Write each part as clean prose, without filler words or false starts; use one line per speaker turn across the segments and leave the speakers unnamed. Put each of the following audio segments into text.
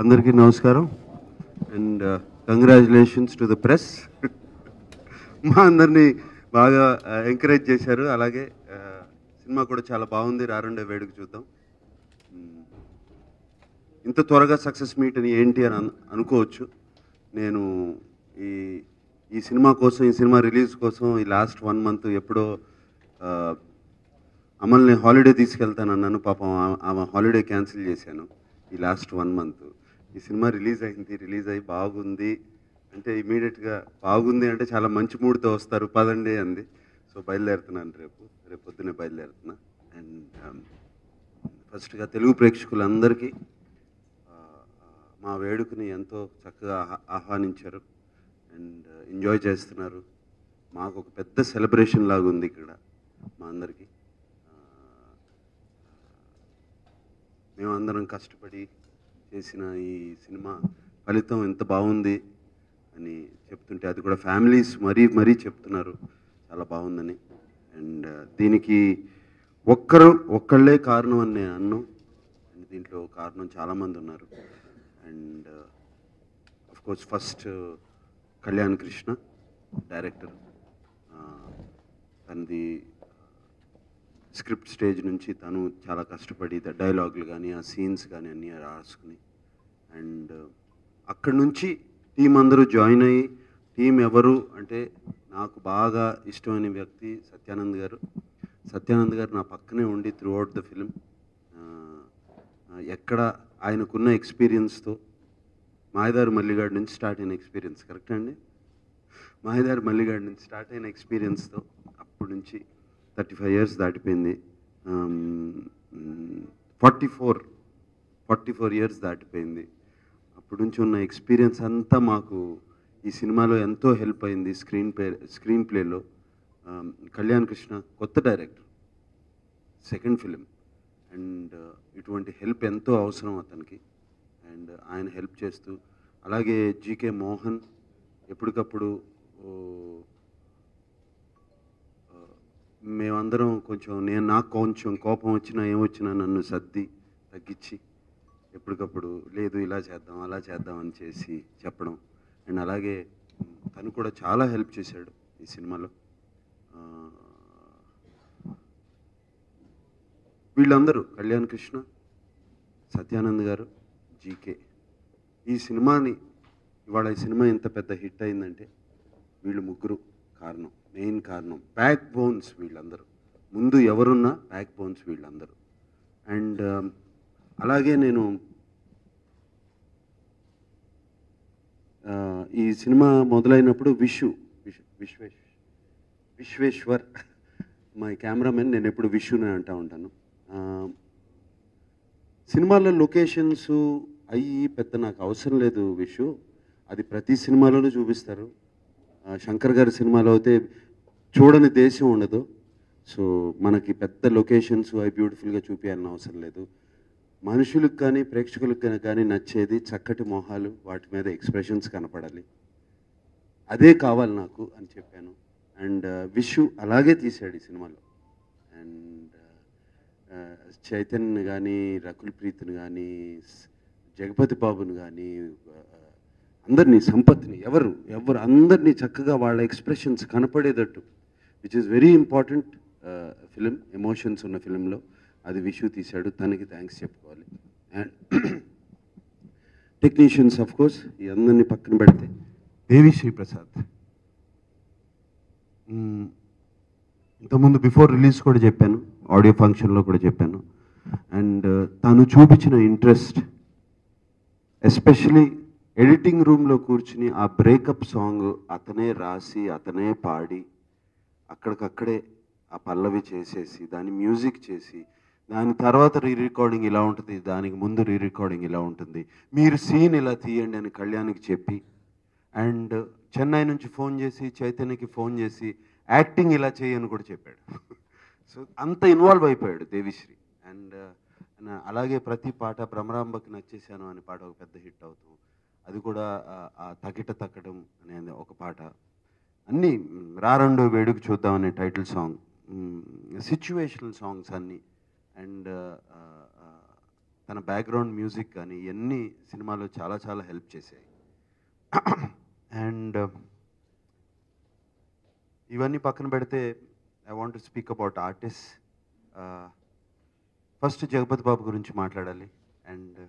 అందరికీ నమస్కారం and congratulations to the press. మా అందరినీ బాగా ఎంకరేజ్ చేశారు. అలాగే సినిమా కూడా చాలా బాగుంది. రారండే వేడుక చూద్దాం. మ్, ఇంత త్వరగా సక్సెస్ మీట్ అని ఏంటి అని అనుకోవచ్చు. నేను ఈ ఈ సినిమా కోసం, ఈ సినిమా రిలీజ్ కోసం ఈ లాస్ట్ 1 మంత్ ఎప్పుడో ఆ, అమల్ని హాలిడే తీసుకెళ్తానన్నాను. పాపం ఆమె హాలిడే క్యాన్సిల్ చేశాను. ఈ లాస్ట్ 1 మంత్ ఈ సినిమా రిలీజ్ అయింది. రిలీజ్ అయ్యి బాగుంది అంటే ఇమీడియట్గా బాగుంది అంటే చాలా మంచి మూడ్తో వస్తారు, పదండి అంది. సో బయలుదేరుతున్నాను, రేపు పొద్దున్నే బయలుదేరుతున్నా. అండ్ ఫస్ట్గా తెలుగు ప్రేక్షకులందరికీ ఆ, ఆ, మా వేడుకని ఎంతో చక్కగా ఆహ్వానించారు అండ్ ఎంజాయ్ చేస్తున్నారు. మాకు ఒక పెద్ద సెలబ్రేషన్ లాగా ఉంది ఇక్కడ మా అందరికీ. మేమందరం కష్టపడి చేసిన ఈ సినిమా ఫలితం ఎంత బాగుంది అని చెప్తుంటే, అది కూడా ఫ్యామిలీస్ మరీ మరీ చెప్తున్నారు చాలా బాగుందని. అండ్ దీనికి ఒక్కళ్ళే కారణం అని నేను అన్ను. అండ్ దీంట్లో కారణం చాలామంది ఉన్నారు. And course first Kalyan Krishna director. తనది స్క్రిప్ట్ స్టేజ్ నుంచి తను చాలా కష్టపడి డైలాగులు కానీ ఆ సీన్స్ కానీ అన్నీ రాసుకుని, అండ్ అక్కడి నుంచి టీం అందరూ జాయిన్ అయ్యి, టీం ఎవరు అంటే నాకు బాగా ఇష్టమైన వ్యక్తి సత్యానంద్ గారు. సత్యానంద్ గారు నా పక్కనే ఉండి త్రూ అవుట్ ద ఫిలిం, ఎక్కడ ఆయనకున్న ఎక్స్పీరియన్స్తో, మాయదారు మల్లిగాడి నుంచి స్టార్ట్ అయిన ఎక్స్పీరియన్స్, కరెక్ట్ అండి, మాయదారు మల్లిగాడి నుంచి స్టార్ట్ అయిన ఎక్స్పీరియన్స్తో అప్పటి నుంచి 35 years దాటిపోయింది. 44 years దాటిపోయింది. అప్పటి నుంచి ఉన్న ఎక్స్పీరియన్స్ అంతా మాకు ఈ సినిమాలో ఎంతో హెల్ప్ అయింది. స్క్రీన్ ప్లేలో కళ్యాణ్ కృష్ణ కొత్త డైరెక్టర్, సెకండ్ ఫిలిం, అండ్ ఇటువంటి హెల్ప్ ఎంతో అవసరం అతనికి. అండ్ ఆయన హెల్ప్ చేస్తూ, అలాగే జీకే మోహన్ ఎప్పటికప్పుడు మేమందరం నాకు కొంచెం కోపం వచ్చినా ఏమొచ్చినా నన్ను సర్ది తగ్గించి ఎప్పటికప్పుడు లేదు ఇలా చేద్దాం అలా చేద్దాం అని చేసి చెప్పడం. అండ్ అలాగే తను కూడా చాలా హెల్ప్ చేశాడు ఈ సినిమాలో. వీళ్ళందరూ కళ్యాణ్ కృష్ణ, సత్యానంద్ గారు, జీకే, ఈ సినిమాని ఇవాళ ఈ సినిమా ఇంత పెద్ద హిట్ అయిందంటే వీళ్ళు ముగ్గురు కారణం, మెయిన్ కారణం, బ్యాక్ బోన్స్ వీళ్ళందరూ. ముందు ఎవరున్నా బ్యాక్ బోన్స్ వీళ్ళందరూ. అండ్ అలాగే నేను ఈ సినిమా మొదలైనప్పుడు విశ్వేశ్వర్ మా కెమెరామెన్, నేను ఎప్పుడు విష్ణునే అంటూ ఉంటాను. సినిమాలో లొకేషన్స్ అయ్యి పెద్ద నాకు అవసరం లేదు విషు, అది ప్రతి సినిమాలోనూ చూపిస్తారు. శంకర్ గారి సినిమాలో అయితే చూడని దేశం ఉండదు. సో మనకి పెద్ద లొకేషన్స్ అవి బ్యూటిఫుల్గా చూపించాలని అవసరం లేదు. మనుషులకు కానీ ప్రేక్షకులకు కానీ నచ్చేది చక్కటి మొహాలు, వాటి మీద ఎక్స్ప్రెషన్స్ కనపడాలి, అదే కావాలి నాకు అని చెప్పాను. అండ్ విషు అలాగే తీశాడు ఈ సినిమాలో. అండ్ చైతన్యని కానీ, రకుల్ ప్రీత్ని కానీ, జగపతి బాబుని కానీ, అందరినీ, సంపత్ని, ఎవరు అందరినీ చక్కగా వాళ్ళ ఎక్స్ప్రెషన్స్ కనపడేటట్టు, which is very important film, emotions ఉన్న ఫిలింలో అది విషు తీశాడు. తనకి థ్యాంక్స్ చెప్పుకోవాలి. అండ్ టెక్నీషియన్స్ ఆఫ్ కోర్స్ ఈ అందరినీ పక్కన పెడితే దేవిశ్రీ ప్రసాద్, ఇంతకుముందు బిఫోర్ రిలీజ్ కూడా చెప్పాను, ఆడియో ఫంక్షన్లో కూడా చెప్పాను. అండ్ తను చూపించిన ఇంట్రెస్ట్, ఎస్పెషలీ ఎడిటింగ్ రూమ్లో కూర్చుని ఆ బ్రేకప్ సాంగ్ అతనే రాసి అతనే పాడి అక్కడికక్కడే ఆ పల్లవి చేసేసి దాన్ని మ్యూజిక్ చేసి, దాని తర్వాత రికార్డింగ్ ఇలా ఉంటుంది, దానికి ముందు రికార్డింగ్ ఇలా ఉంటుంది, మీరు సీన్ ఇలా తీయండి అని కళ్యాణ్కి చెప్పి, అండ్ చెన్నై నుంచి ఫోన్ చేసి చైతన్యకి ఫోన్ చేసి యాక్టింగ్ ఇలా చేయని కూడా చెప్పాడు. సో అంత ఇన్వాల్వ్ అయిపోయాడు దేవిశ్రీ. అండ్ అలాగే ప్రతి పాట, భ్రమరాంబకి నచ్చేసాను అనే పాట ఒక పెద్ద హిట్ అవుతాం, అది కూడా ఆ తకిట తక్కడం అనేది ఒక పాట, అన్నీ రారండో వేడుక చూద్దాం అనే టైటిల్ సాంగ్, సిచ్యువేషనల్ సాంగ్స్ అన్నీ. అండ్ తన బ్యాక్గ్రౌండ్ మ్యూజిక్ కానీ ఇవన్నీ సినిమాలో చాలా చాలా హెల్ప్ చేశాయి. అండ్ ఇవన్నీ పక్కన పెడితే I want to speak about artist. First Jagapathi Babu గురించి మాట్లాడాలి. అండ్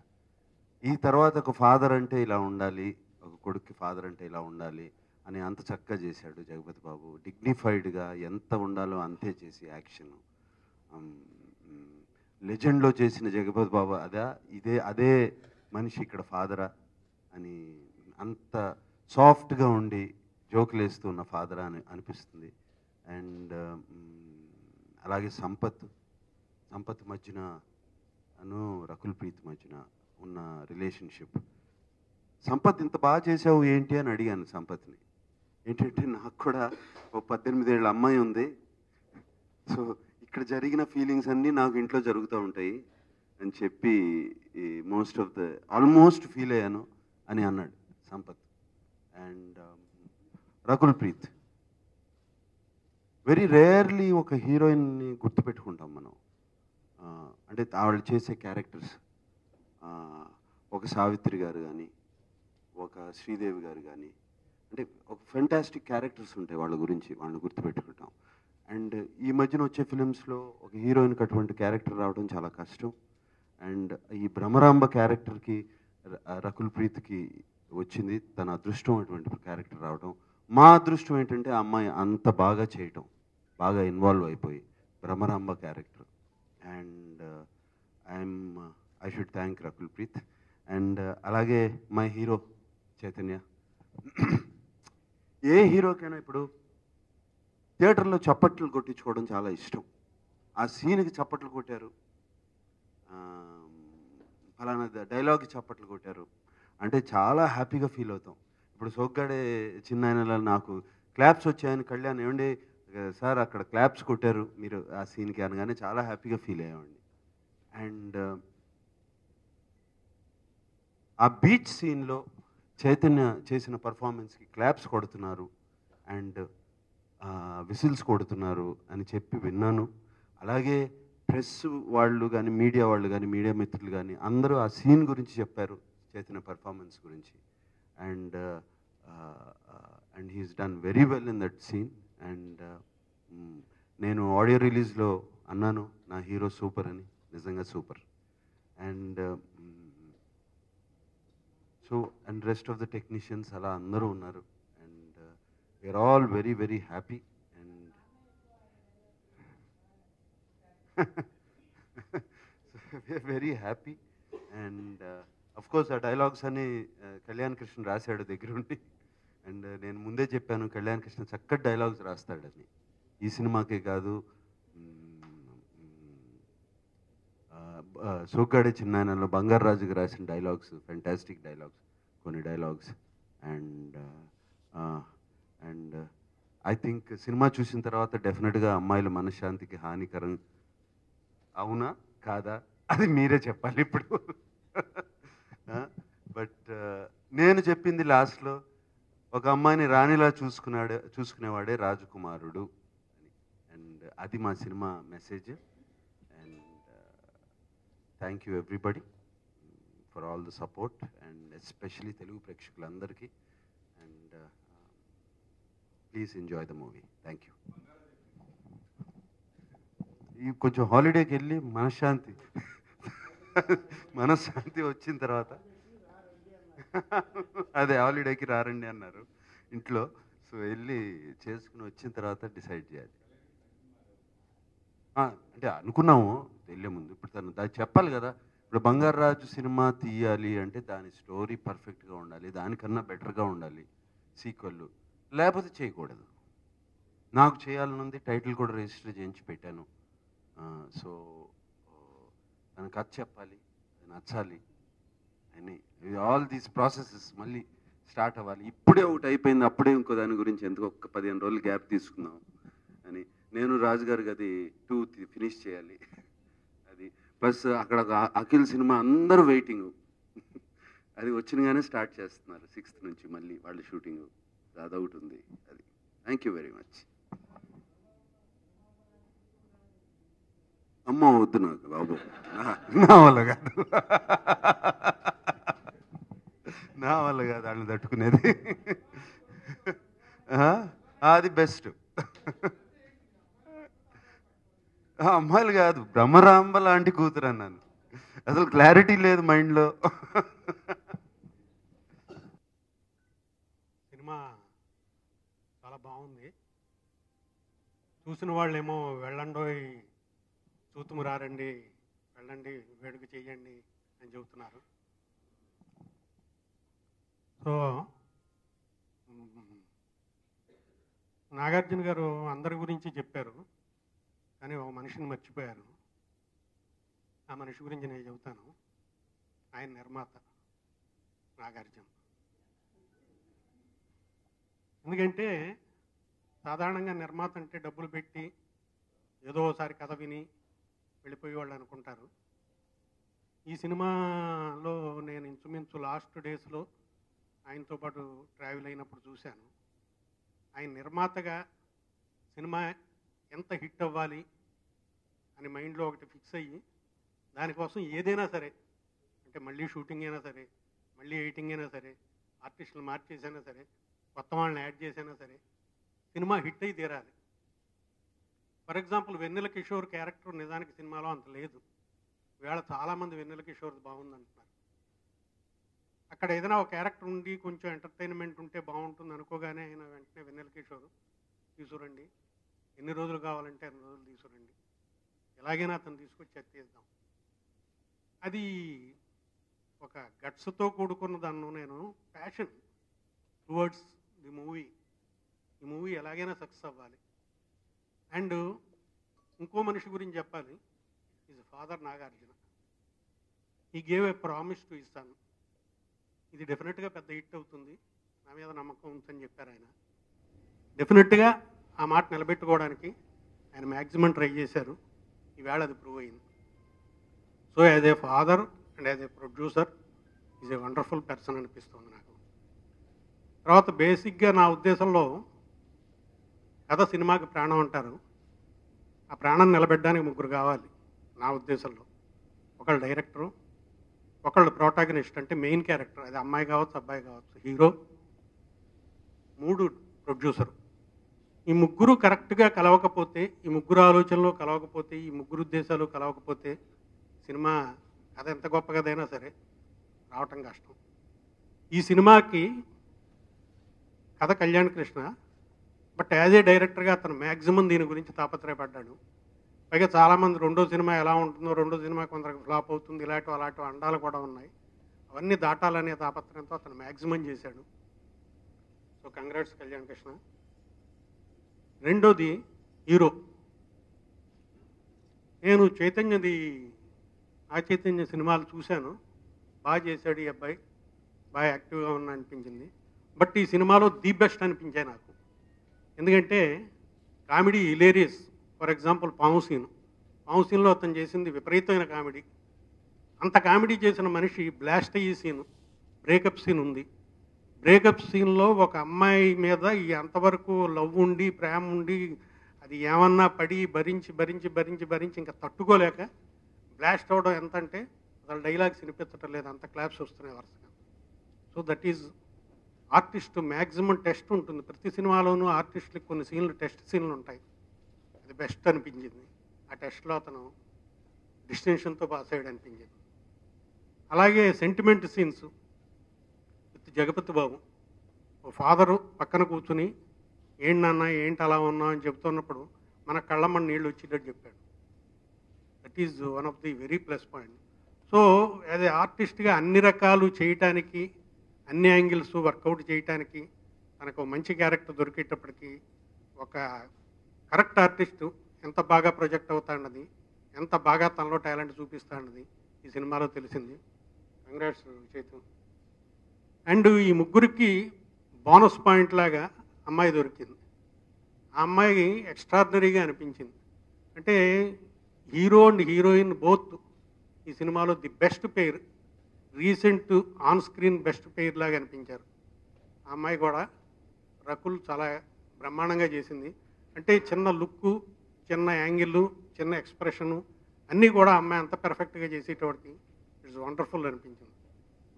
ఈ తర్వాత ఒక ఫాదర్ అంటే ఇలా ఉండాలి, ఒక కొడుక్కి ఫాదర్ అంటే ఇలా ఉండాలి అని అంత చక్కగా చేశాడు జగపతి బాబు. డిగ్నిఫైడ్గా ఎంత ఉండాలో అంతే చేసి యాక్షన్ లెజెండ్లో చేసిన జగపతి బాబు అదే మనిషి ఇక్కడ ఫాదరా అని అంత సాఫ్ట్గా ఉండి జోకులు వేస్తూ ఉన్న ఫాదరా అని అనిపిస్తుంది. అండ్ అలాగే సంపత్ మధ్యన రకుల్ ప్రీత్ మధ్యన ఉన్న రిలేషన్షిప్. సంపత్ ఇంత బాగా చేసావు ఏంటి అని అడిగాను సంపత్ని. ఏంటంటే నాకు కూడా ఓ 18 ఏళ్ళ అమ్మాయి ఉంది, సో ఇక్కడ జరిగిన ఫీలింగ్స్ అన్నీ నాకు ఇంట్లో జరుగుతూ ఉంటాయి అని చెప్పి ఆల్మోస్ట్ ఫీల్ అయ్యాను అని అన్నాడు Sampath. And Rakul Preet very rarely ఒక హీరోయిన్ని గుర్తుపెట్టుకుంటాం మనం. అంటే వాళ్ళు చేసే క్యారెక్టర్స్, ఒక సావిత్రి గారు కానీ, ఒక శ్రీదేవి గారు కానీ, అంటే ఒక ఫెంటాస్టిక్ క్యారెక్టర్స్ ఉంటాయి వాళ్ళ గురించి, వాళ్ళని గుర్తుపెట్టుకుంటాం. అండ్ ఈ మధ్యన వచ్చే ఫిలిమ్స్లో ఒక హీరోయిన్కి అటువంటి క్యారెక్టర్ రావడం చాలా కష్టం. అండ్ ఈ భ్రమరాంబ క్యారెక్టర్కి రకుల్ ప్రీత్కి వచ్చింది, తన అదృష్టం అటువంటి క్యారెక్టర్ రావడం. మా అదృష్టం ఏంటంటే ఆ అమ్మాయి అంత బాగా చేయటం, బాగా ఇన్వాల్వ్ అయిపోయి Bhramaramba character. And I should thank Rakul Preet. And అలాగే మై హీరో చైతన్య. ఏ హీరోకైనా ఇప్పుడు థియేటర్లో చప్పట్లు కొట్టించుకోవడం చాలా ఇష్టం. ఆ సీన్కి చప్పట్లు కొట్టారు, ఫలానా డైలాగ్కి చప్పట్లు కొట్టారు అంటే చాలా హ్యాపీగా ఫీల్ అవుతాం. ఇప్పుడు సోగ్గాడే చిన్నాయనలో నాకు క్లాప్స్ వచ్చాయని కళ్యాణ్ ఏమండి సార్ అక్కడ క్లాప్స్ కొట్టారు మీరు ఆ సీన్కి అనగానే చాలా హ్యాపీగా ఫీల్ అయ్యామండి. అండ్ ఆ బీచ్ సీన్లో చైతన్య చేసిన పర్ఫార్మెన్స్కి క్లాప్స్ కొడుతున్నారు అండ్ విసిల్స్ కొడుతున్నారు అని చెప్పి విన్నాను. అలాగే ప్రెస్ వాళ్ళు కానీ, మీడియా వాళ్ళు కానీ, మీడియా మిత్రులు కానీ అందరూ ఆ సీన్ గురించి చెప్పారు, చైతన్య పర్ఫార్మెన్స్ గురించి. And he's done very well in that scene. And నేను ఆడియో రిలీజ్లో అన్నాను నా హీరో సూపర్ అని, నిజంగా super. And and rest of the technicians అలా అందరూ ఉన్నారు. And we're all very very happy. And very happy. And of course ఆ డైలాగ్స్ అని కళ్యాణ్ కృష్ణ రాశాడు దగ్గరుండి. అండ్ నేను ముందే చెప్పాను కళ్యాణ్ కృష్ణ చక్కటి డైలాగ్స్ రాస్తాడని, ఈ సినిమాకే కాదు సోగ్గాడే చిన్నాయనలో బంగారాజుకి రాసిన డైలాగ్స్ ఫెంటాస్టిక్ డైలాగ్స్, కొన్ని dialogues. And I think cinema చూసిన తర్వాత డెఫినెట్గా అమ్మాయిల మనశ్శాంతికి హానికరం అవునా కాదా అది మీరే చెప్పాలి ఇప్పుడు. బట్ నేను చెప్పింది లాస్ట్లో ఒక అమ్మాయిని రాణిలా చూసుకునేవాడే రాజకుమారుడు అని. అండ్ అది మా cinema message. And thank you everybody for all the support and especially Telugu ప్రేక్షకులందరికీ. And please enjoy the movie. Thank you. ఈ కొంచెం హాలిడేకి వెళ్ళి మనశ్శాంతి వచ్చిన తర్వాత అదే హాలిడేకి రారండి అన్నారు ఇంట్లో, సో వెళ్ళి చేసుకుని వచ్చిన తర్వాత డిసైడ్ చేయాలి. అంటే అనుకున్నాము వెళ్ళే ముందు, ఇప్పుడు దాన్ని చెప్పాలి కదా. ఇప్పుడు బంగారాజు సినిమా తీయాలి అంటే దాని స్టోరీ పర్ఫెక్ట్గా ఉండాలి, దానికన్నా బెటర్గా ఉండాలి సీక్వెల్, లేకపోతే చేయకూడదు. నాకు చేయాలనుంది, టైటిల్ కూడా రిజిస్టర్ చేయించి పెట్టాను. సో దాని కథ చెప్పాలి, నచ్చాలి అని ఆల్ దీస్ ప్రాసెసెస్ మళ్ళీ స్టార్ట్ అవ్వాలి. ఇప్పుడే ఒకటి అయిపోయింది, అప్పుడే ఇంకో దాని గురించి ఎందుకు ఒక 15 రోజులు గ్యాప్ తీసుకుందాం అని నేను రాజుగారికి అది 2 ఫినిష్ చేయాలి. అది ప్లస్ అక్కడ అఖిల్ సినిమా అందరూ వెయిటింగ్, అది వచ్చినగానే స్టార్ట్ చేస్తున్నారు 6th నుంచి మళ్ళీ వాళ్ళు షూటింగ్, అదొకటి ఉంది. అది థ్యాంక్ యూ వెరీ మచ్. అమ్మ వద్దు నాకు బాబు, నా వల్ల కాదు, నా వల్ల కాదు వాళ్ళని తట్టుకునేది. అది బెస్ట్. అమ్మాయిలు కాదు, బ్రహ్మరాంబ లాంటి కూతురు అన్నాను. అసలు క్లారిటీ లేదు మైండ్లో.
సినిమా చాలా బాగుంది. చూసిన వాళ్ళేమో వెళ్ళండోయ్, చూతుము రారండి, వెళ్ళండి వేడుక చెయ్యండి అని చెబుతున్నారు. సో నాగార్జున గారు అందరి గురించి చెప్పారు, కానీ ఒక మనిషిని మర్చిపోయారు. ఆ మనిషి గురించి నేను చెబుతాను. ఆయన నిర్మాత నాగార్జున. ఎందుకంటే సాధారణంగా నిర్మాత అంటే డబ్బులు పెట్టి ఏదో ఒకసారి కథ విని వెళ్ళిపోయేవాళ్ళు అనుకుంటారు. ఈ సినిమాలో నేను ఇంచుమించు లాస్ట్ డేస్లో ఆయనతో పాటు ట్రావెల్ అయినప్పుడు చూశాను. ఆయన నిర్మాతగా సినిమా ఎంత హిట్ అవ్వాలి అని మైండ్లో ఒకటి ఫిక్స్ అయ్యి దానికోసం ఏదైనా సరే, అంటే మళ్ళీ షూటింగ్ అయినా సరే, మళ్ళీ ఎడిటింగ్ అయినా సరే, ఆర్టిస్టులు మార్చేసైనా సరే, కొత్త వాళ్ళని యాడ్ చేసైనా సరే సినిమా హిట్ అయి తీరాలి. For example Vennela Kishore character నిజానికి సినిమాలో అంత లేదు. ఈవేళ చాలామంది వెన్నెల కిషోర్ బాగుందంటున్నారు. అక్కడ ఏదైనా ఒక క్యారెక్టర్ ఉండి కొంచెం ఎంటర్టైన్మెంట్ ఉంటే బాగుంటుంది అనుకోగానే ఆయన వెంటనే వెన్నెల కిషోర్ తీసుకురండి, ఎన్ని రోజులు కావాలంటే అన్ని రోజులు తీసుకురండి, ఎలాగైనా అతను తీసుకొచ్చి తీద్దాం. అది ఒక గట్స్తో కూడుకున్న దాన్ని నేను ప్యాషన్ టువర్డ్స్ ది మూవీ. ఈ మూవీ ఎలాగైనా సక్సెస్ అవ్వాలి. అండ్ ఇంకో మనిషి గురించి చెప్పాలి. His father Nagarjuna. He gave a promise to his son. ఇది డెఫినెట్గా పెద్ద హిట్ అవుతుంది, నా మీద నమ్మకం ఉందని చెప్పారు ఆయన. డెఫినెట్గా ఆ మాట నిలబెట్టుకోవడానికి ఆయన మ్యాక్సిమం ట్రై చేశారు. ఈవేళ అది ప్రూవ్ అయింది. So as a father and as a producer is a wonderful person అనిపిస్తుంది నాకు. తర్వాత బేసిక్గా నా ఉద్దేశంలో కథ సినిమాకి ప్రాణం అంటారు. ఆ ప్రాణం నిలబెట్టడానికి ముగ్గురు కావాలి నా ఉద్దేశంలో. ఒకళ్ళు డైరెక్టరు, ఒకళ్ళు ప్రోటాగనిస్ట్ అంటే మెయిన్ క్యారెక్టర్, అది అమ్మాయి కావచ్చు అబ్బాయి కావచ్చు, హీరో, మూడు ప్రొడ్యూసరు. ఈ ముగ్గురు కరెక్ట్గా కలవకపోతే, ఈ ముగ్గురు ఆలోచనలు కలవకపోతే, ఈ ముగ్గురు ఉద్దేశాలు కలవకపోతే సినిమా కథ ఎంత గొప్ప కథైనా సరే రావటం కష్టం. ఈ సినిమాకి కథ Kalyan Krishna, but as a డైరెక్టర్గా అతను మ్యాక్సిమం దీని గురించి తాపత్రయపడ్డాడు. పైగా చాలామంది రెండో సినిమా ఎలా ఉంటుందో, రెండో సినిమా కొందరికి ఫ్లాప్ అవుతుంది, ఇలాంటివి అలాంటివి అండాలు కూడా ఉన్నాయి. అవన్నీ దాటాలనే తాపత్రయంతో అతను మ్యాక్సిమం చేశాడు. So congrats Kalyan Krishna. రెండోది హీరో. నేను చైతన్యది ఆ చైతన్య సినిమాలు చూశాను, బాగా చేశాడు ఈ అబ్బాయి, బాగా యాక్టివ్గా ఉన్న అనిపించింది. బట్ ఈ సినిమాలో ది బెస్ట్ అనిపించాయి నాకు. ఎందుకంటే కామెడీ హిలేరియస్. ఫర్ ఎగ్జాంపుల్ పాము సీన్లో అతను చేసింది విపరీతమైన కామెడీ. అంత కామెడీ చేసిన మనిషి బ్లాస్ట్ అయ్యే సీను, బ్రేకప్ సీన్ ఉంది. బ్రేకప్ సీన్లో ఒక అమ్మాయి మీద ఈ అంతవరకు లవ్ ఉండి ప్రేమ ఉండి అది ఏమన్నా పడి భరించి భరించి భరించి భరించి ఇంకా తట్టుకోలేక బ్లాస్ట్ అవ్వడం ఎంత అంటే అసలు డైలాగ్స్ వినిపించటం లేదు, అంత క్లాప్స్ వస్తున్నాయి వరుసగా. So that is artist maximum test ఉంటుంది. ప్రతి సినిమాలోనూ ఆర్టిస్టులకు కొన్ని సీన్లు టెస్ట్ సీన్లు ఉంటాయి. అది బెస్ట్ అనిపించింది. ఆ టెస్ట్లో అతను డిస్టింక్షన్తో పాస్ అయ్యాడు అనిపించింది. అలాగే sentiment scenes with Jagapathi Babu. ఓ ఫాదరు పక్కన కూర్చుని ఏంటి నాన్న ఏంటి అలా ఉన్నావు అని చెప్తున్నప్పుడు మన కళ్ళమ్మని నీళ్ళు వచ్చేటట్టు చెప్పాడు. That is one of the very plus point. So as a ఆర్టిస్ట్గా అన్ని రకాలు చేయటానికి, అన్ని యాంగిల్స్ వర్కౌట్ చేయటానికి తనకు మంచి క్యారెక్టర్ దొరికేటప్పటికి ఒక కరెక్ట్ ఆర్టిస్టు ఎంత బాగా ప్రొజెక్ట్ అవుతాడన్నది, ఎంత బాగా తనలో టాలెంట్ చూపిస్తాడన్నది ఈ సినిమాలో తెలిసింది. కంగ్రాట్స్ చైతు. అండ్ ఈ ముగ్గురికి బోనస్ పాయింట్ లాగా అమ్మాయి దొరికింది. ఆ అమ్మాయి ఎక్స్ట్రాడినరీగా అనిపించింది. అంటే హీరో అండ్ హీరోయిన్ బోత్ ఈ సినిమాలో the best pair, recent on screen best pair లాగా అనిపించారు. ఆ అమ్మాయి కూడా రకుల్ చాలా బ్రహ్మాండంగా చేసింది. అంటే చిన్న లుక్కు, చిన్న యాంగిల్, చిన్న ఎక్స్ప్రెషను, అన్నీ కూడా అమ్మాయి అంత పెర్ఫెక్ట్గా చేసేటోడికి ఇట్స్ వండర్ఫుల్ అనిపించింది.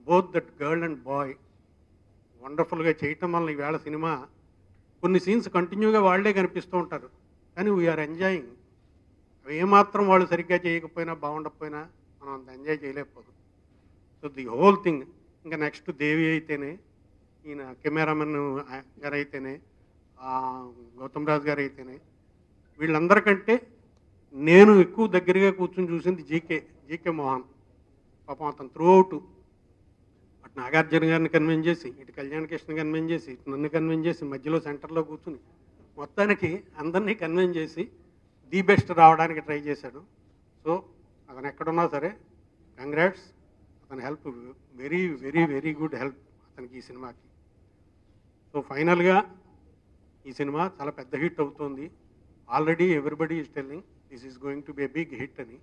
Both that girl and boy వండర్ఫుల్గా చేయటం వల్ల ఈవేళ సినిమా కొన్ని సీన్స్ కంటిన్యూగా వాళ్ళే కనిపిస్తూ ఉంటారు, కానీ వీఆర్ ఎంజాయింగ్. అవి ఏమాత్రం వాళ్ళు సరిగ్గా చేయకపోయినా బాగుండకపోయినా మనం అంత ఎంజాయ్ చేయలేకపోదు. So the whole thing. ఇంకా నెక్స్ట్ దేవి అయితేనే, ఈయన కెమెరామెన్ గారు అయితేనే, గౌతమ్ రాజు గారు అయితేనే, వీళ్ళందరికంటే నేను ఎక్కువ దగ్గరగా కూర్చొని చూసింది జీకే మోహన్. పాపం అతను త్రూఅవుట్ అటు నాగార్జున గారిని కన్విన్స్ చేసి, ఇటు కళ్యాణ్ కృష్ణ కన్విన్స్ చేసి, ఇటు నన్ను కన్విన్స్ చేసి, మధ్యలో సెంటర్లో కూర్చుని మొత్తానికి అందరినీ కన్విన్స్ చేసి ది బెస్ట్ రావడానికి ట్రై చేశాడు. సో అతను ఎక్కడున్నా సరే కంగ్రాట్స్. అతని help very very very good help అతనికి ఈ సినిమాకి. సో ఫైనల్గా ఈ సినిమా చాలా పెద్ద హిట్ అవుతుంది. Already everybody is telling this is going to be a big hit అని.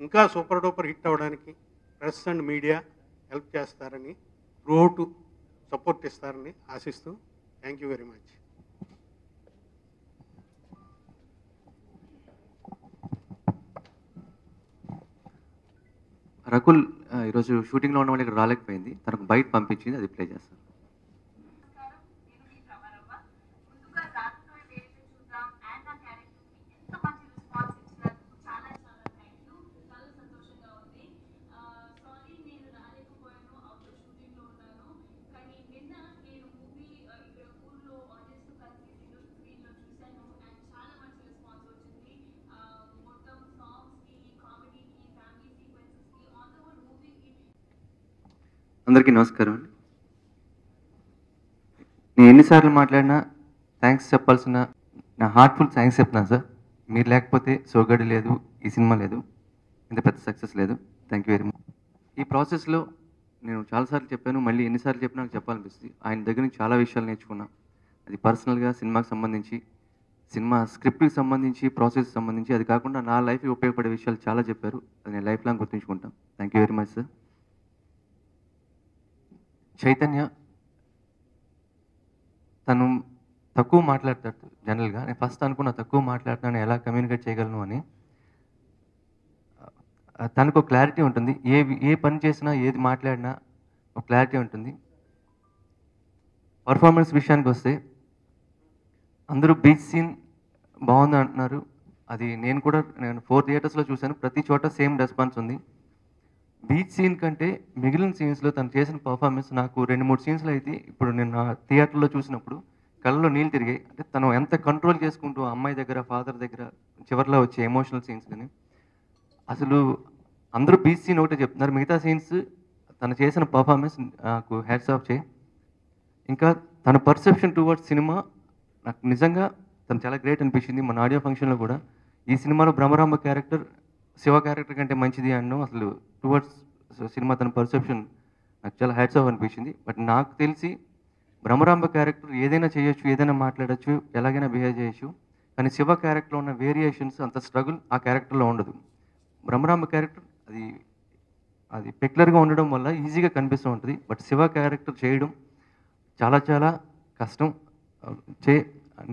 ఇంకా సూపర్ డూపర్ హిట్ అవ్వడానికి ప్రెస్ అండ్ మీడియా హెల్ప్ చేస్తారని, త్రూఅవుట్ సపోర్ట్ ఇస్తారని ఆశిస్తూ thank you very much.
Rakul ఈరోజు షూటింగ్లో ఉన్న వాళ్ళు ఇక్కడ రాలేకపోయింది, తనకు బయట పంపించింది, అది ప్లే చేస్తాను. అందరికీ నమస్కారం అండి. నేను ఎన్నిసార్లు మాట్లాడినా థ్యాంక్స్ చెప్పాల్సిన నా హార్ట్ఫుల్ థ్యాంక్స్ చెప్తున్నాను సార్. మీరు లేకపోతే సోగడి లేదు, ఈ సినిమా లేదు, ఇంత పెద్ద సక్సెస్ లేదు. Thank you very much. ఈ ప్రాసెస్లో నేను చాలాసార్లు చెప్పాను, మళ్ళీ ఎన్నిసార్లు చెప్పినా నాకు చెప్పాలనిపిస్తుంది. ఆయన దగ్గర నుంచి చాలా విషయాలు నేర్చుకున్నా. అది పర్సనల్గా సినిమాకి సంబంధించి, సినిమా స్క్రిప్ట్కి సంబంధించి, ప్రాసెస్కి సంబంధించి, అది కాకుండా నా లైఫ్కి ఉపయోగపడే విషయాలు చాలా చెప్పారు. అది నేను లైఫ్ లాంగ్ గుర్తుంచుకుంటాను. Thank you very much sir. Chaitanya తను తక్కువ మాట్లాడతాడు జనరల్గా. నేను ఫస్ట్ అనుకున్నా తక్కువ మాట్లాడుతున్నాను, ఎలా కమ్యూనికేట్ చేయగలను అని. తనకు క్లారిటీ ఉంటుంది, ఏ పని చేసినా ఏది మాట్లాడినా ఒక క్లారిటీ ఉంటుంది. పర్ఫార్మెన్స్ విషయానికి వస్తే అందరూ బీచ్ సీన్ బాగుంది అంటున్నారు. అది నేను 4 థియేటర్స్లో చూశాను, ప్రతి చోట సేమ్ రెస్పాన్స్ ఉంది. బీచ్ సీన్ కంటే మిగిలిన సీన్స్లో తను చేసిన పర్ఫార్మెన్స్ నాకు 2-3 సీన్స్లో అయితే ఇప్పుడు నేను థియేటర్లో చూసినప్పుడు కళ్ళలో నీళ్ళు తిరిగాయి. అంటే తను ఎంత కంట్రోల్ చేసుకుంటూ అమ్మాయి దగ్గర, ఫాదర్ దగ్గర, చివరిలో వచ్చే ఎమోషనల్ సీన్స్ కానీ, అసలు అందరూ బీచ్ సీన్ ఒకటే చెప్తున్నారు. మిగతా సీన్స్ తను చేసిన పర్ఫార్మెన్స్ నాకు హ్యాట్స్ ఆఫ్ చేయి. ఇంకా తన పర్సెప్షన్ టువర్డ్స్ సినిమా నాకు నిజంగా తను చాలా గ్రేట్ అనిపించింది. మన ఆడియో ఫంక్షన్లో కూడా ఈ సినిమాలో బ్రహ్మరాంబ క్యారెక్టర్ శివ క్యారెక్టర్ కంటే మంచిది అన్నాం. అసలు టువర్డ్స్ సినిమా తన పర్సెప్షన్ నాకు చాలా హ్యాట్స్ ఆఫ్ అనిపించింది. బట్ నాకు తెలిసి బ్రహ్మరాంబ క్యారెక్టర్ ఏదైనా చేయొచ్చు, ఏదైనా మాట్లాడచ్చు, ఎలాగైనా బిహేవ్ చేయొచ్చు. కానీ శివ క్యారెక్టర్లో ఉన్న వేరియేషన్స్, అంత స్ట్రగుల్ ఆ క్యారెక్టర్లో ఉండదు. బ్రహ్మరాంబ క్యారెక్టర్ అది పెక్యులర్గా ఉండడం వల్ల ఈజీగా కనిపిస్తూ ఉంటుంది. బట్ శివ క్యారెక్టర్ చేయడం చాలా చాలా కష్టం.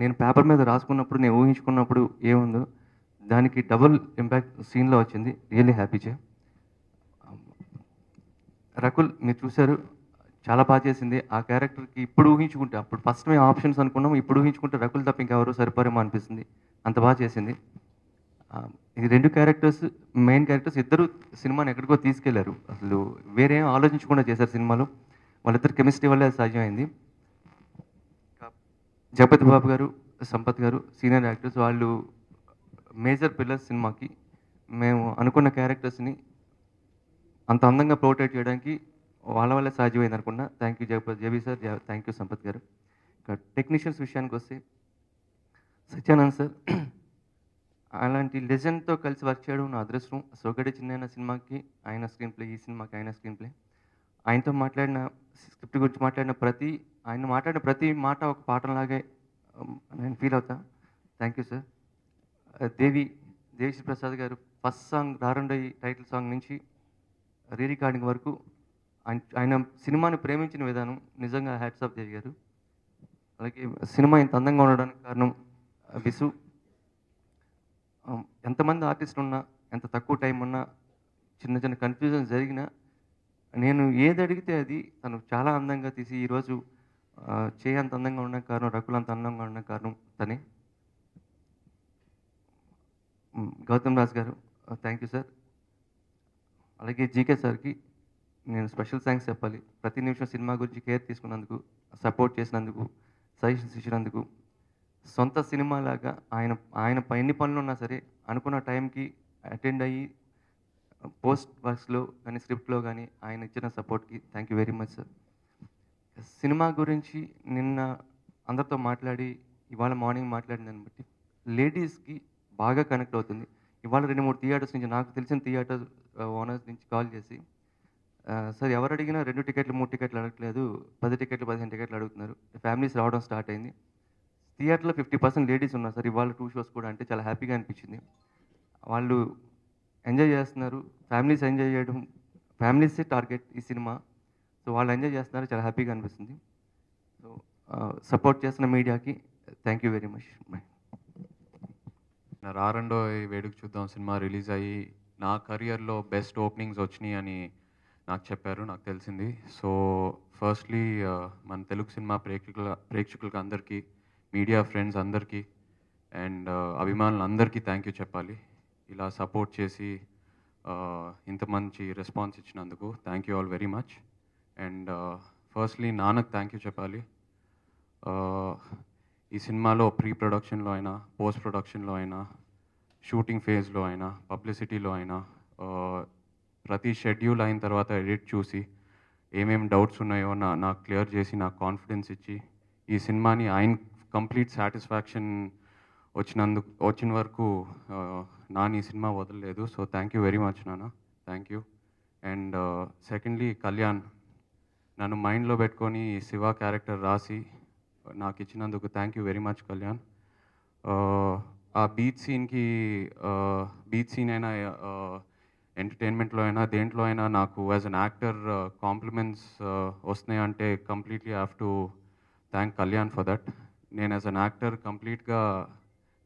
నేను పేపర్ మీద రాసుకున్నప్పుడు, నేను ఊహించుకున్నప్పుడు ఏముందో దానికి డబుల్ ఇంపాక్ట్ సీన్లో వచ్చింది. రియల్లీ హ్యాపీ చే. రకుల్ మీరు చూశారు, చాలా బాగా చేసింది. ఆ క్యారెక్టర్కి ఇప్పుడు ఊహించుకుంటే, అప్పుడు ఫస్ట్ మేము ఆప్షన్స్ అనుకున్నాం, ఇప్పుడు ఊహించుకుంటే రకుల్ తప్ప ఇంకెవరు సరిపోరేమో అనిపిస్తుంది. అంత బాగా చేసింది. ఇది 2 క్యారెక్టర్స్, మెయిన్ క్యారెక్టర్స్ ఇద్దరు సినిమాని ఎక్కడికో తీసుకెళ్లారు. అసలు వేరే ఆలోచించకుండా చేశారు సినిమాలో. వాళ్ళిద్దరు కెమిస్ట్రీ వల్లే అది సాధ్యమైంది. జగపతి బాబు గారు, సంపత్ గారు సీనియర్ యాక్టర్స్, వాళ్ళు మేజర్ పిల్లర్స్ సినిమాకి. మేము అనుకున్న క్యారెక్టర్స్ని అంత అందంగా పోర్ట్రేట్ చేయడానికి వాళ్ళ వల్లే సాధ్యమైంది అనుకున్నా. Thank you JB sir, thank you Sampath గారు. ఇంకా టెక్నీషియన్స్ విషయానికి వస్తే సత్యానంద్ సార్, అలాంటి లెజెండ్తో కలిసి వర్క్ చేయడం నా అదృష్టం. సోగడి చిన్న సినిమాకి ఆయన స్క్రీన్ ప్లే, ఈ సినిమాకి ఆయన స్క్రీన్ ప్లే. ఆయనతో మాట్లాడిన స్క్రిప్ట్ గురించి ఆయన మాట్లాడిన ప్రతి మాట ఒక పాటలాగే నేను ఫీల్ అవుతా. Thank you sir. Devi Sri Prasad గారు first song Rarandoi title song నుంచి రీ రికార్డింగ్ వరకు ఆయన సినిమాని ప్రేమించిన విధానం నిజంగా హ్యాట్స్ ఆఫ్ దేవి గారు. అలాగే సినిమా ఇంత అందంగా ఉండడానికి కారణం విసు. ఎంతమంది ఆర్టిస్టులు ఉన్నా ఎంత తక్కువ టైం ఉన్నా చిన్న చిన్న కన్ఫ్యూజన్ జరిగినా నేను ఏది అడిగితే అది తను చాలా అందంగా తీసి ఈరోజు చేయి అంత అందంగా ఉన్న కారణం, రకులు అంత అందంగా ఉన్న కారణం తనే. గౌతమ్ రాజ్ గారు థ్యాంక్ యూ సార్. అలాగే జీకే సార్కి నేను స్పెషల్ థ్యాంక్స్ చెప్పాలి. ప్రతి నిమిషం సినిమా గురించి కేర్ తీసుకున్నందుకు, సపోర్ట్ చేసినందుకు, సజెషన్స్ ఇచ్చినందుకు. సొంత సినిమాలాగా ఆయన ఎన్ని పనులు ఉన్నా సరే అనుకున్న టైంకి అటెండ్ అయ్యి పోస్ట్ వర్క్స్లో కానీ స్క్రిప్ట్లో కానీ ఆయన ఇచ్చిన సపోర్ట్కి thank you very much sir. Cinema గురించి నిన్న అందరితో మాట్లాడి ఇవాళ మార్నింగ్ మాట్లాడిన దాన్ని బట్టి లేడీస్కి బాగా కనెక్ట్ అవుతుంది. ఇవాళ 2-3 థియేటర్స్ నుంచి, నాకు తెలిసిన థియేటర్ ఓనర్స్ నుంచి కాల్ చేసి, సార్ ఎవరు అడిగినా 2 టికెట్లు 3 టికెట్లు అడగట్లేదు, 10 టికెట్లు 15 టికెట్లు అడుగుతున్నారు. ఫ్యామిలీస్ రావడం స్టార్ట్ అయింది. థియేటర్లో 50% లేడీస్ ఉన్నారు సార్ ఇవాళ 2 షోస్ కూడా. అంటే చాలా హ్యాపీగా అనిపించింది. వాళ్ళు ఎంజాయ్ చేస్తున్నారు. ఫ్యామిలీస్ ఎంజాయ్ చేయడం, ఫ్యామిలీసే టార్గెట్ ఈ సినిమా. సో వాళ్ళు ఎంజాయ్ చేస్తున్నారు, చాలా హ్యాపీగా అనిపిస్తుంది. సో సపోర్ట్ చేస్తున్న మీడియాకి థ్యాంక్ యూ వెరీ మచ్.
రారండో ఈ వేడుక చూద్దాం సినిమా రిలీజ్ అయ్యి నా కెరియర్లో బెస్ట్ ఓపెనింగ్స్ వచ్చినాయి అని నాకు చెప్పారు, నాకు తెలిసింది. సో ఫస్ట్లీ మన తెలుగు సినిమా ప్రేక్షకులకు అందరికీ, మీడియా ఫ్రెండ్స్ అందరికీ అండ్ అభిమానులు అందరికీ థ్యాంక్ యూ చెప్పాలి. ఇలా సపోర్ట్ చేసి ఇంత మంచి రెస్పాన్స్ ఇచ్చినందుకు thank you all very much. And firstly నాన్నకు థ్యాంక్ యూ చెప్పాలి. ఈ సినిమాలో ప్రీ ప్రొడక్షన్లో అయినా, పోస్ట్ ప్రొడక్షన్లో అయినా, షూటింగ్ ఫేజ్లో అయినా, పబ్లిసిటీలో అయినా, ప్రతి షెడ్యూల్ అయిన తర్వాత ఎడిట్ చూసి ఏమేమి డౌట్స్ ఉన్నాయో నాకు క్లియర్ చేసి నాకు కాన్ఫిడెన్స్ ఇచ్చి ఈ సినిమాని ఆయన కంప్లీట్ సాటిస్ఫాక్షన్ వచ్చిన వరకు నాన్న ఈ సినిమా వదలలేదు. So thank you very much నాన్న, thank you. And secondly Kalyan నన్ను మైండ్లో పెట్టుకొని శివ క్యారెక్టర్ రాసి నాకు ఇచ్చినందుకు thank you very much Kalyan. ఆ బీచ్ సీన్ అయినా, ఎంటర్టైన్మెంట్లో అయినా, దేంట్లో అయినా నాకు యాజ్ అన్ యాక్టర్ కాంప్లిమెంట్స్ వస్తున్నాయంటే completely have to thank Kalyan for that. నేను యాజ్ అన్ యాక్టర్ కంప్లీట్గా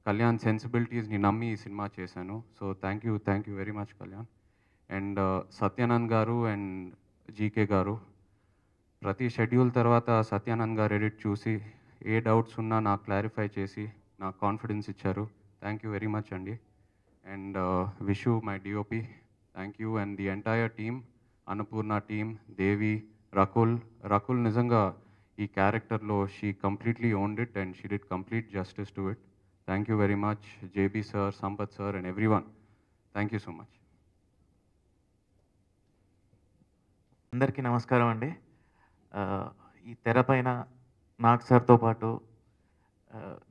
కళ్యాణ్ సెన్సిబిలిటీస్ని నమ్మి ఈ సినిమా చేశాను. So thank you very much Kalyan. And Satyanand గారు అండ్ జీకే గారు ప్రతి షెడ్యూల్ తర్వాత సత్యానంద్ గారు ఎడిట్ చూసి ఏ డౌట్స్ ఉన్నా నాకు క్లారిఫై చేసి నాకు కాన్ఫిడెన్స్ ఇచ్చారు. థ్యాంక్ యూ వెరీ మచ్ అండి. And Vishu my DOP thank you. And the entire team, Annapurna team, Devi, Rakul నిజంగా ఈ క్యారెక్టర్లో she completely owned it and she did complete justice to it. Thank you very much JB sir, Sampath sir and everyone. Thank you so much.
అందరికీ నమస్కారం అండి. ఈ తెరపైన నాగ్ సార్తో పాటు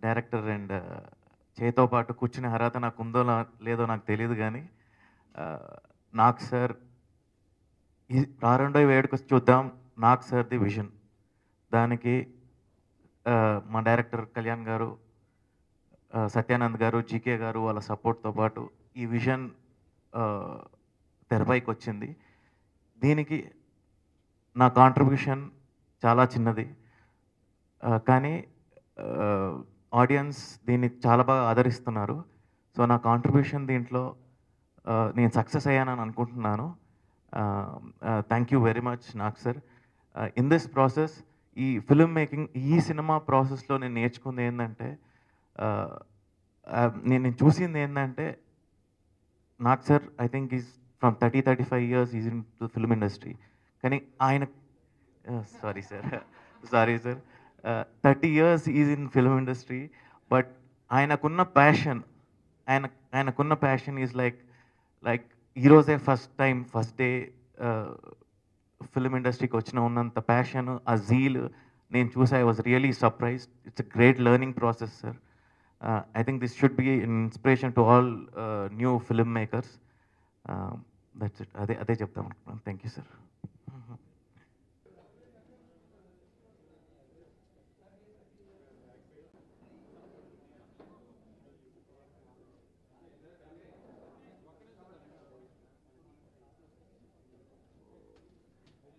director and చేతో పాటు కూర్చునే అర్హత నాకు ఉందో లేదో నాకు తెలియదు, కానీ నాగ్ సార్ ఈ రారండో వేడుక చూద్దాం నాగ్ సార్ది విజన్. దానికి మా డైరెక్టర్ కళ్యాణ్ గారు, సత్యానంద్ గారు, జీకే గారు వాళ్ళ సపోర్ట్తో పాటు ఈ విజన్ తెరపైకి వచ్చింది. దీనికి నా కాంట్రిబ్యూషన్ చాలా చిన్నది, కానీ ఆడియన్స్ దీన్ని చాలా బాగా ఆదరిస్తున్నారు. సో నా కాంట్రిబ్యూషన్ దీంట్లో నేను సక్సెస్ అయ్యానని అనుకుంటున్నాను. Thank you very much Nag sir. In this process, ఈ ఫిల్మ్ మేకింగ్, ఈ సినిమా ప్రాసెస్లో నేను నేర్చుకుంది ఏంటంటే, నేను చూసింది ఏంటంటే, Nag sir I think is from 30-35 years is in to film industry. కానీ ఆయన sorry sir 30 years is in film industry. But ఆయనకున్న ప్యాషన్ ఈజ్ లైక్ ఈరోజే ఫస్ట్ డే ఫిల్మ్ ఇండస్ట్రీకి ఉన్నంత ప్యాషన్, ఆ జీల్ నేను చూసి I was really surprised. It's a great learning process sir. I think this should be inspiration to all new film makers. That's it. అదే చెప్తాం అనుకుంటున్నాను. Thank you sir.